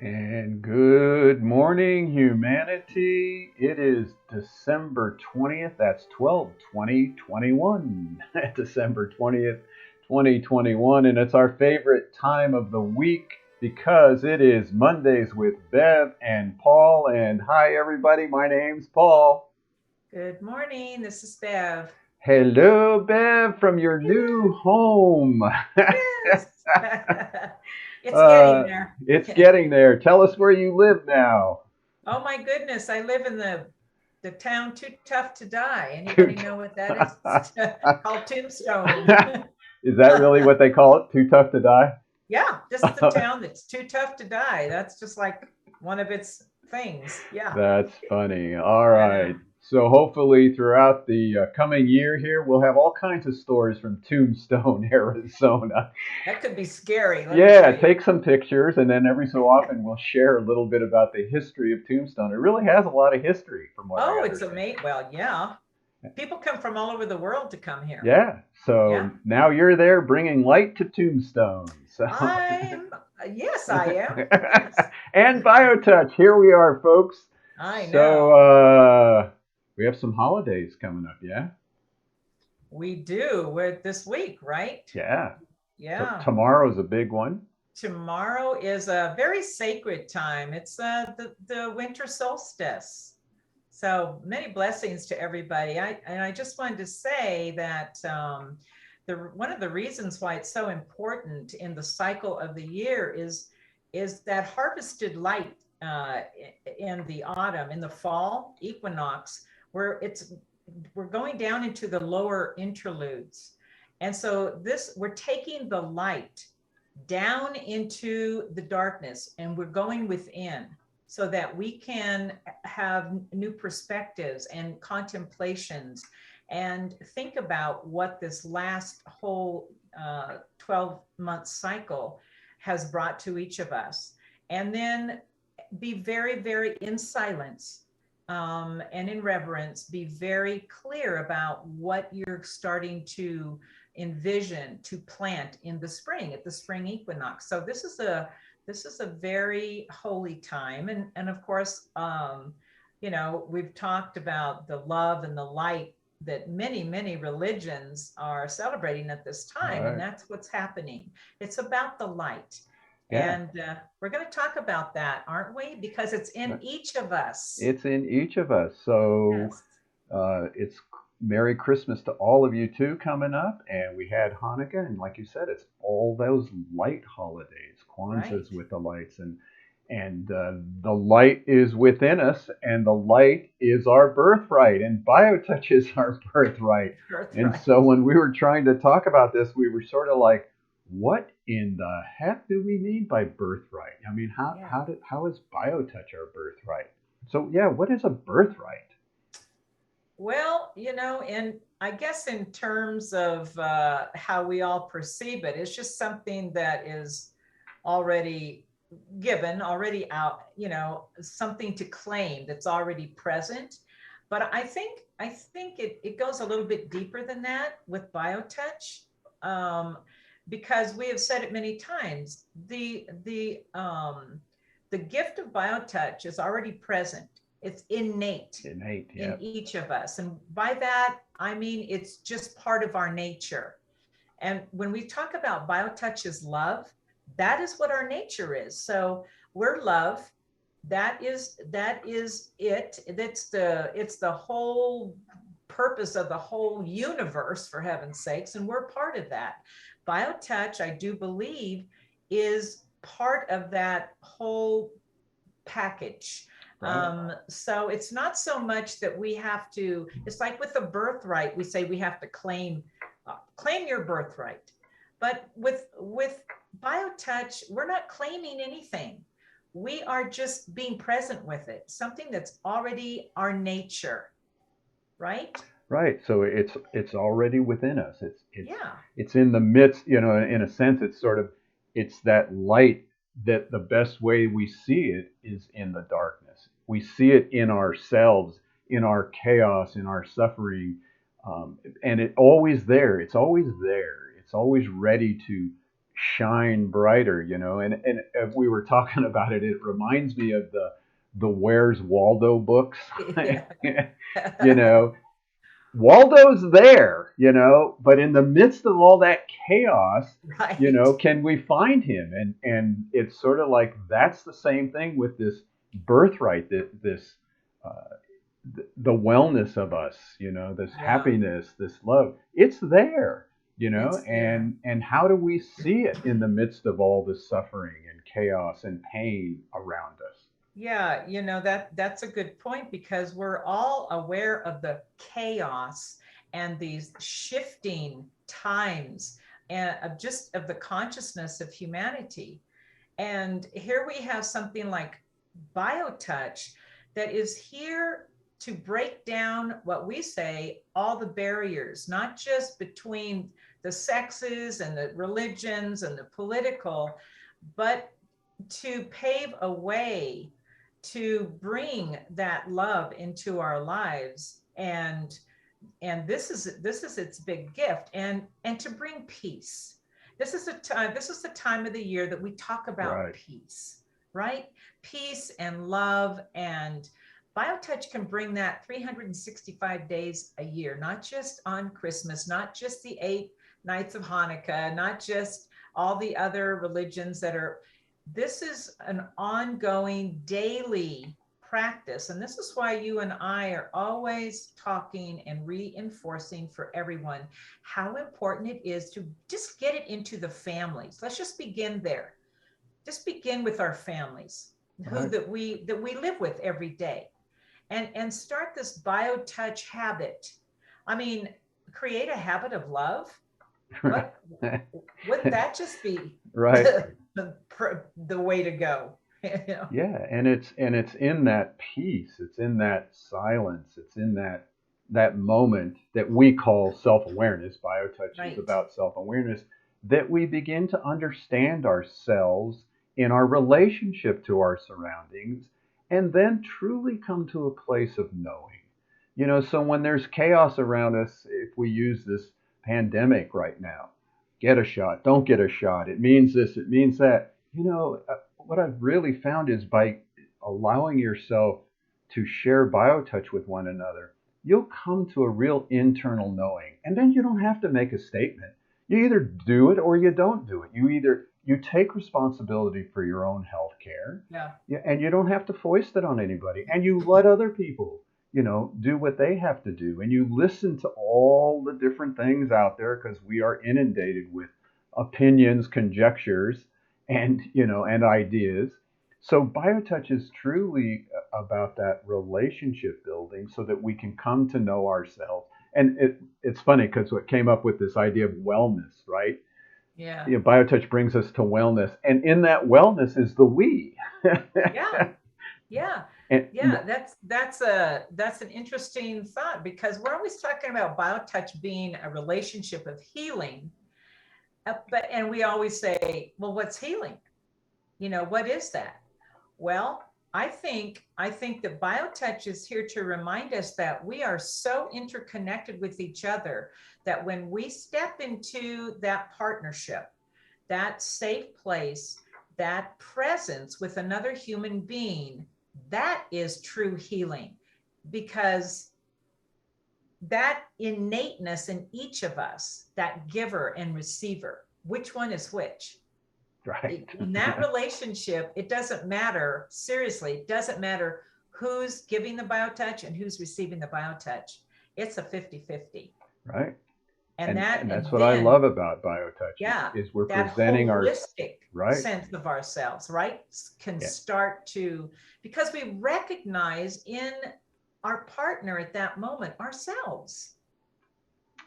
And good morning, humanity. It is December 20th. That's 12/20/21. December 20th, 2021. And it's our favorite time of the week because it is Mondays with Bev and Paul. And hi, everybody. My name's Paul. Good morning. This is Bev. Hello, Bev, from your new home. Yes. It's getting there. It's getting there. Tell us where you live now. Oh my goodness. I live in the town too tough to die. Anybody know what that is? It's called Tombstone. Is that really what they call it? Too tough to die? Yeah, just the town that's too tough to die. That's just like one of its things. Yeah. That's funny. All I right. know. So hopefully throughout the coming year here, we'll have all kinds of stories from Tombstone, Arizona. That could be scary, let me Yeah, tell you. take some pictures, and then every so often we'll share a little bit about the history of Tombstone. It really has a lot of history, from what I Oh, it's understand. amazing. Well, yeah. People come from all over the world to come here. Yeah. So Yeah. now you're there bringing light to Tombstone. So I'm, yes, I am. Yes. and Biotouch, here we are, folks. I So know. we have some holidays coming up, yeah? We do with this week, right? Yeah. Yeah. Tomorrow's a big one. Tomorrow is a very sacred time. It's the winter solstice. So many blessings to everybody. I just wanted to say that one of the reasons why it's so important in the cycle of the year is that harvested light in the autumn, in the fall equinox, where we're going down into the lower interludes. And so this we're taking the light down into the darkness and we're going within so that we can have new perspectives and contemplations and think about what this last whole 12-month cycle has brought to each of us. And then be very, very in silence and in reverence, be very clear about what you're starting to envision to plant in the spring at the spring equinox. So this is a very holy time, and of course, we've talked about the love and the light that many religions are celebrating at this All time, and right. that's what's happening. It's about the light, Yeah. and we're going to talk about that, aren't we? Because it's in each of us. It's in each of us. So Yes. it's Merry Christmas to all of you too coming up. And we had Hanukkah. And like you said, it's all those light holidays. Right. Kwanzaa's with the lights. And the light is within us. And the light is our birthright. And Biotouch is our birthright. And Birthright. so when we were trying to talk about this, we were sort of like, what in the heck do we mean by birthright? I mean, Yeah. how is Biotouch our birthright? So yeah, what is a birthright? Well, and I guess in terms of how we all perceive it, it's just something that is already given, already out, something to claim that's already present. But I think it goes a little bit deeper than that with BioTouch, um, because we have said it many times. The gift of BioTouch is already present. It's innate Innate, in yeah. each of us. And by that, I mean it's just part of our nature. And when we talk about BioTouch is love, that is what our nature is. So we're love. That is it. It's the whole purpose of the whole universe, for heaven's sakes, and we're part of that. BioTouch, I do believe, is part of that whole package. Right. So it's not so much that we have to, it's like with the birthright, we say we have to claim your birthright. But with BioTouch, we're not claiming anything. We are just being present with it, something that's already our nature, right? Right. So it's already within us. Yeah, It's in the midst, in a sense it's sort of it's that light that the best way we see it is in the darkness. We see it in ourselves, in our chaos, in our suffering. And it's always there. It's always there. It's always ready shine brighter, and we were talking about it. It reminds me of the Where's Waldo books. Yeah. you know, Waldo's there, but in the midst of all that chaos, Right. can we find him? And it's sort of like that's the same thing with this birthright, that this uh, the wellness of us, this Yeah, happiness, this love. It's there, it's there. and how do we see it in the midst of all this suffering and chaos and pain around us? Yeah, that's a good point because we're all aware of the chaos and these shifting times and of the consciousness of humanity. And here we have something like Biotouch that is here to break down what we say, all the barriers, not just between the sexes and the religions and the political, but to pave a way to bring that love into our lives. And this is its big gift, and to bring peace. This is the time of the year that we talk about Right. peace, right? Peace and love, and Biotouch can bring that 365 days a year, not just on Christmas, not just the 8 nights of Hanukkah, not just all the other religions that are. This is an ongoing daily practice. And this is why you and I are always talking and reinforcing for everyone how important it is to just get it into the families. Let's just begin there. Just begin with our families, who Right. that we live with every day, and start this biotouch habit. I mean, create a habit of love. What wouldn't that just be Right. the way to go? you know? Yeah, and it's in that peace, it's in that silence, it's in that moment that we call self-awareness. Biotouch is Right. about self-awareness, that we begin to understand ourselves in our relationship to our surroundings, and then truly come to a place of knowing. So when there's chaos around us, if we use this pandemic right now, get a shot, don't get a shot, it means this, it means that. What I've really found is by allowing yourself to share biotouch with one another, you'll come to a real internal knowing. And then you don't have to make a statement. You either do it or you don't do it. You take responsibility for your own health care, Yeah. and you don't have to foist it on anybody. And you let other people, do what they have to do. And you listen to all the different things out there, because we are inundated with opinions, conjectures, and ideas. So biotouch is truly about that relationship building, so that we can come to know ourselves. And it's funny because what came up with this idea of wellness, right? Yeah. Biotouch brings us to wellness, and in that wellness is the we. Yeah. Yeah. and Yeah. That's an interesting thought because we're always talking about biotouch being a relationship of healing. But we always say, well, what's healing? What is that? Well, I think that biotouch is here to remind us that we are so interconnected with each other that when we step into that partnership, that safe place, that presence with another human being, that is true healing, because that innateness in each of us, that giver and receiver, which one is which? right. In that relationship, it doesn't matter, seriously, it doesn't matter who's giving the biotouch and who's receiving the biotouch. It's a 50-50. Right. And And that, that's and what I then, love about biotouch, yeah, is we're that presenting our holistic right. sense of ourselves, right, can Yeah. start to, because we recognize in our partner at that moment ourselves.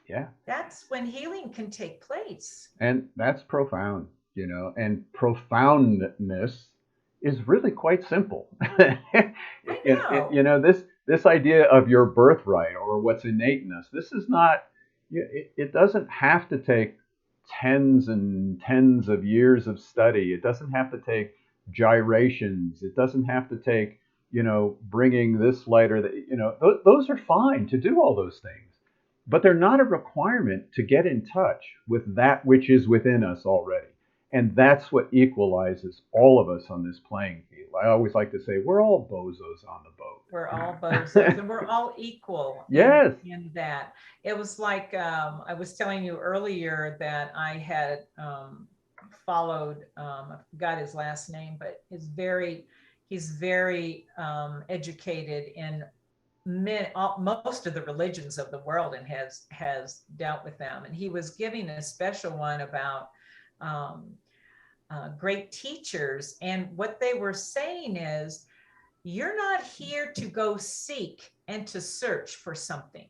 Yeah. That's when healing can take place. And that's profound, and profoundness is really quite simple. I know. This idea of your birthright, or what's innate in us, this is not, it doesn't have to take tens and tens of years of study. It doesn't have to take gyrations. It doesn't have to take, bringing this light or that, those are fine to do all those things, but they're not a requirement to get in touch with that which is within us already. And that's what equalizes all of us on this playing field. I always like to say we're all bozos on the We're all boat. bozos and we're all equal Yes. in that. It was like I was telling you earlier that I had followed, I forgot his last name, but he's very educated in most of the religions of the world, and has dealt with them. And he was giving a special one about um, great teachers, and what they were saying is, you're not here to go seek and to search for something.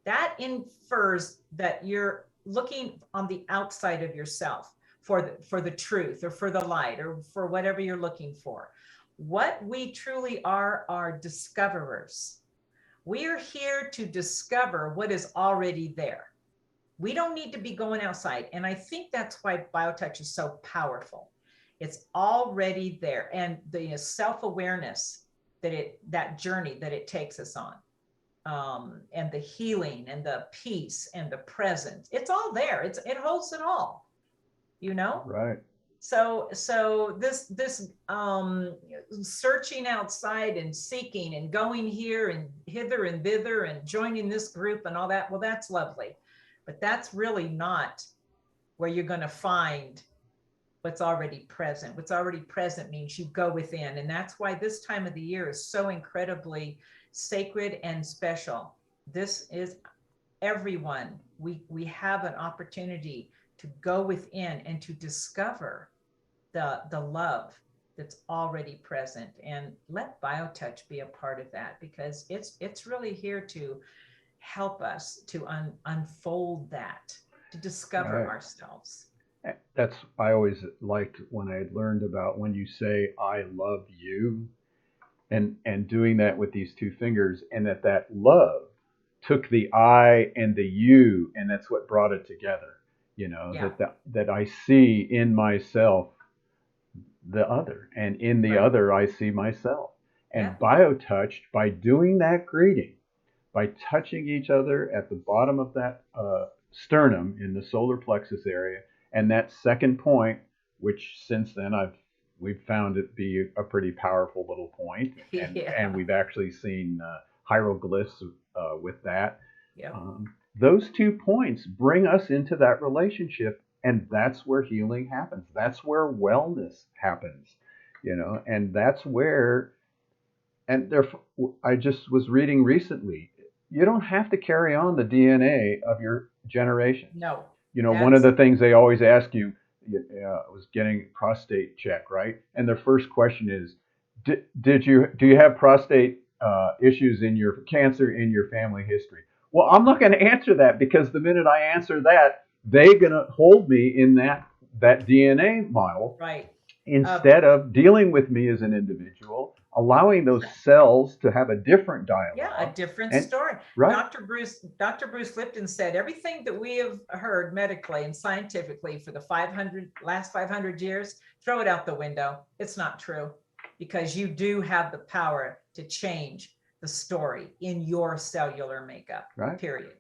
That infers that you're looking on the outside of yourself for the truth or for the light or for whatever you're looking for. What we truly are discoverers. We are here to discover what is already there. We don't need to be going outside. And I think that's why BioTouch is so powerful. It's already there. And the self-awareness that journey that it takes us on, and the healing and the peace and the presence, it's all there. It holds it all, you know? Right. So this searching outside and seeking and going here and hither and thither and joining this group and all that, well, that's lovely, but that's really not where you're going to find what's already present. What's already present means you go within, and that's why this time of the year is so incredibly sacred and special. This is everyone. We have an opportunity to go within and to discover the love that's already present, and let BioTouch be a part of that, because it's really here to help us to unfold that, to discover ourselves. That's, I always liked when I had learned about when you say I love you, and doing that with these two fingers, and that love took the I and the you, and that's what brought it together. Yeah. That I see in myself the other, and in the Right. other I see myself. Yeah. And BioTouch, by doing that greeting, by touching each other at the bottom of that sternum in the solar plexus area, and that second point, which since then we've found it be a pretty powerful little point, and Yeah. and we've actually seen hieroglyphs with that. Yeah. Those 2 points bring us into that relationship, and that's where healing happens. That's where wellness happens, and that's where. And there, I just was reading recently, you don't have to carry on the DNA of your generations. No. One of That's the things they always ask you, was getting prostate check, right? And their first question is, do you have prostate issues in your cancer in your family history? Well, I'm not going to answer that, because the minute I answer that, they're going to hold me in that DNA model, right. instead of dealing with me as an individual, allowing those cells to have a different Yeah, a dialogue. different And story. right, Dr. Bruce Lipton said everything that we have heard medically and scientifically for the last 500 years, throw it out the window. It's not true, because you do have the power to change the story in your cellular makeup. right. Period.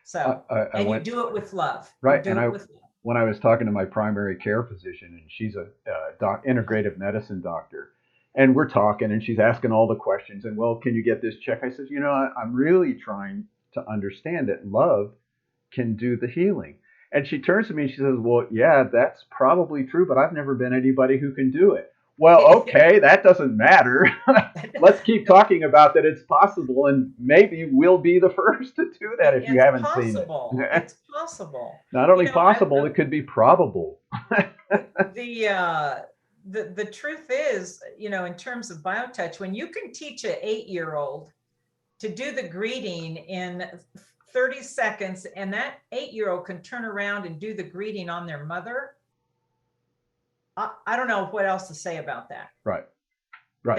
So, I and you went do it with love. right, You do it with love. when I was talking to my primary care physician, and she's a integrative medicine doctor, and we're talking, and she's asking all the questions, and, well, can you get this check? I said, I'm really trying to understand that love can do the healing. And she turns to me and she says, well, yeah, that's probably true, but I've never been anybody who can do it. Well, okay, that doesn't matter. Let's keep talking about that it's possible, and maybe we'll be the first to do that if you It's haven't seen possible. it. It's possible. Not only possible, it could be probable. The truth is, in terms of BioTouch, when you can teach an 8-year-old to do the greeting in 30 seconds, and that 8-year-old can turn around and do the greeting on their mother, I don't know what else to say about that. Right. Right.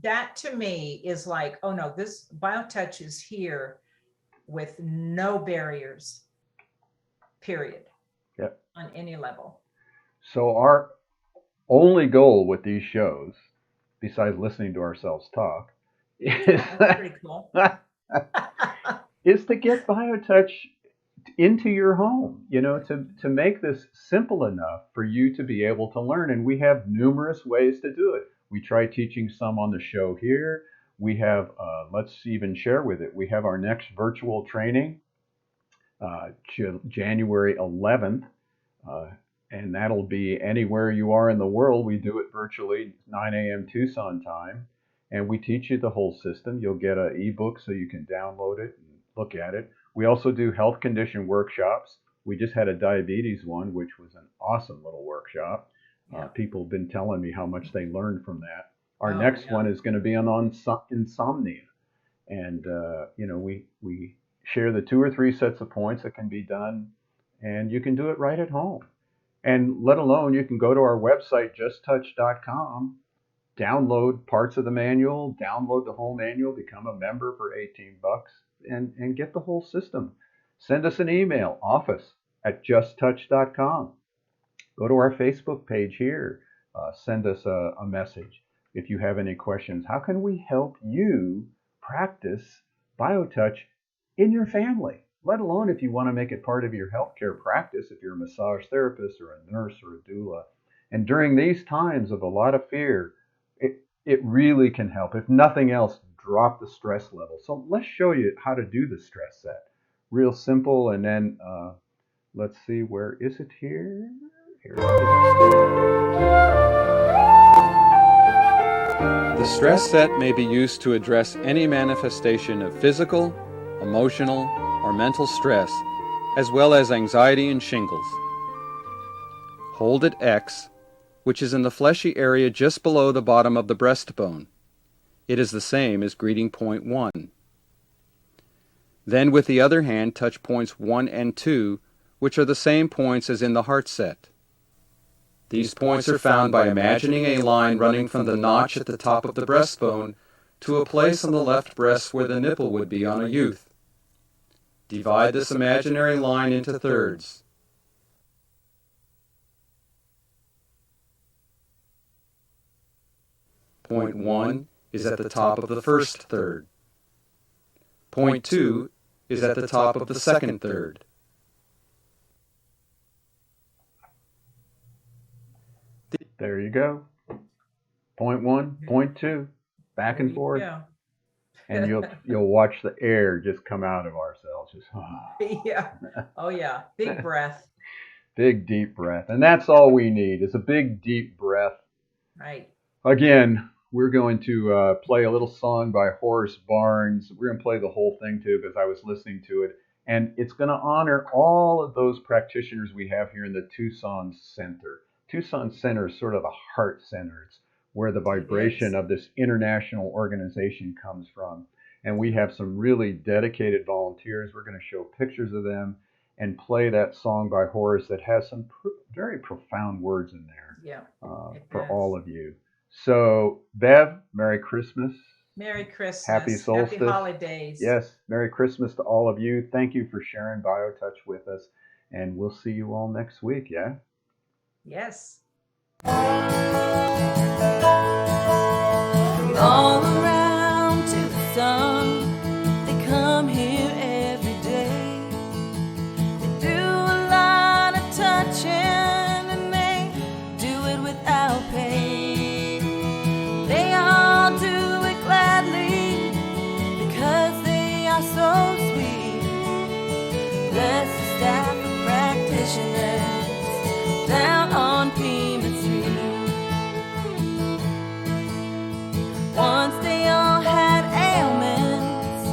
That to me is like, oh no, this BioTouch is here with no barriers, period. Yep. On any level. So our only goal with these shows, besides listening to ourselves talk, is, That's pretty cool. is to get BioTouch into your home, to make this simple enough for you to be able to learn. And we have numerous ways to do it. We try teaching some on the show here. We have, let's even share with it, we have our next virtual training, January 11th, and that'll be anywhere you are in the world. We do it virtually, 9 a.m. Tucson time, and we teach you the whole system. You'll get an ebook so you can download it and look at it. We also do health condition workshops. We just had a diabetes one, which was an awesome little workshop. Yeah. People have been telling me how much they learned from that. Our next one is going to be on insomnia. And, we share the 2 or 3 sets of points that can be done, and you can do it right at home. And let alone, you can go to our website, JustTouch.com, download parts of the manual, download the whole manual, become a member for $18, and get the whole system. Send us an email, office@justtouch.com. Go to our Facebook page here. Send us a message if you have any questions. How can we help you practice Biotouch in your family? Let alone if you want to make it part of your healthcare practice, if you're a massage therapist or a nurse or a doula. And during these times of a lot of fear, it really can help. If nothing else, drop the stress level. So let's show you how to do the stress set. Real simple. And then let's see, where is it here? Here it is. The stress set may be used to address any manifestation of physical, emotional, or mental stress, as well as anxiety and shingles. Hold at X, which is in the fleshy area just below the bottom of the breastbone. It is the same as greeting point 1. Then with the other hand, touch points 1 and 2, which are the same points as in the heart set. These points are found by imagining a line running from the notch at the top of the breastbone to a place on the left breast where the nipple would be on a youth. Divide this imaginary line into thirds. Point 1 is at the top of the first third. Point 2 is at the top of the second third. There you go. Point 1, point 2, back and forth. And you'll watch the air just come out of ourselves. Just, Yeah. Oh, yeah. Big breath. Big, deep breath. And that's all we need is a big, deep breath. Right. Again, we're going to play a little song by Horace Barnes. We're going to play the whole thing, too, because I was listening to it. And it's going to honor all of those practitioners we have here in the Tucson Center. Tucson Center is sort of the heart center. It's where the vibration of this international organization comes from. And we have some really dedicated volunteers. We're going to show pictures of them and play that song by Horace that has some very profound words in there for all of you. So, Bev, Merry Christmas. Merry Christmas. Happy Solstice. Happy holidays. Yes, Merry Christmas to all of you. Thank you for sharing Biotouch with us. And we'll see you all next week, yeah? Yes. All around to the sun, they come here every day. They do a lot of touching and they do it without pay. They all do it gladly because they are so sweet. Bless the staff of practitioners down on Pima Street. Once they all had ailments,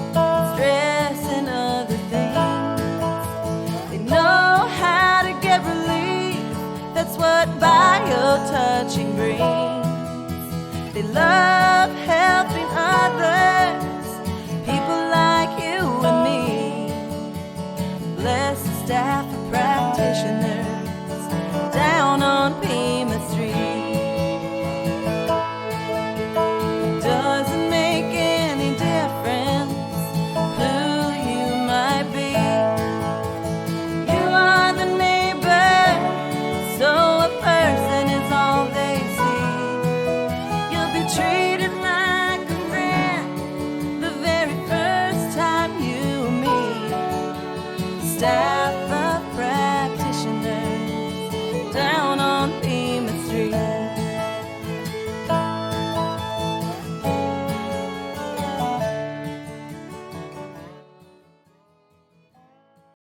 stress and other things. They know how to get relief, that's what Biotouching brings. They love helping others.